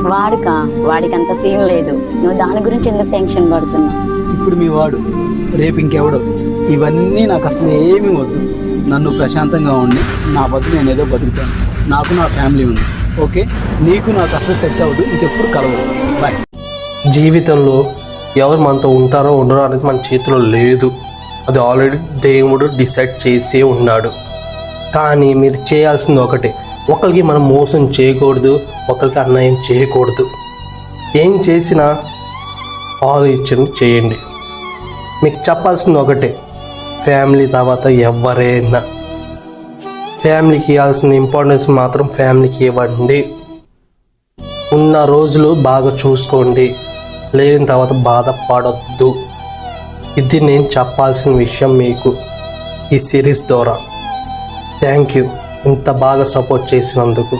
వాడికి అంత సీన్ లేదు. నువ్వు దాని గురించి ఎందుకు టెన్షన్ పడుతున్నావు? ఇప్పుడు మీ వాడు, రేపు ఇంకెవడో, ఇవన్నీ నాకు అసలు ఏమీ వద్దు. నన్ను ప్రశాంతంగా ఉండి నా బతుకు నేను ఏదో బతుకుతాను. నాకు నా ఫ్యామిలీ ఉంది. ఓకే, నీకు నాకు అసలు సెట్ అవ్వదు. ఇంకెప్పుడు కలవదు. బాయ్. జీవితంలో ఎవరు మనతో ఉంటారో ఉండరో అనేది మన చేతిలో లేదు. అది ఆల్రెడీ దేవుడు డిసైడ్ చేసే ఉన్నాడు. కానీ మీరు చేయాల్సింది ఒకటే, ఒకరికి మనం మోసం చేయకూడదు, ఒకరికి అన్యాయం చేయకూడదు. ఏం చేసినా ఆలోచించండి, చేయండి. మీకు చెప్పాల్సింది ఒకటే, ఫ్యామిలీ తర్వాత ఎవరైనా ఫ్యామిలీకి ఇవ్వాల్సిన ఇంపార్టెన్స్ మాత్రం ఫ్యామిలీకి ఇవ్వండి. ఉన్న రోజులు బాగా చూసుకోండి, లేని తర్వాత బాధపడొద్దు. ఇది నేను చెప్పాల్సిన విషయం మీకు ఈ సిరీస్ ద్వారా. థ్యాంక్ యూ ఇంత బాగా సపోర్ట్ చేసినందుకు.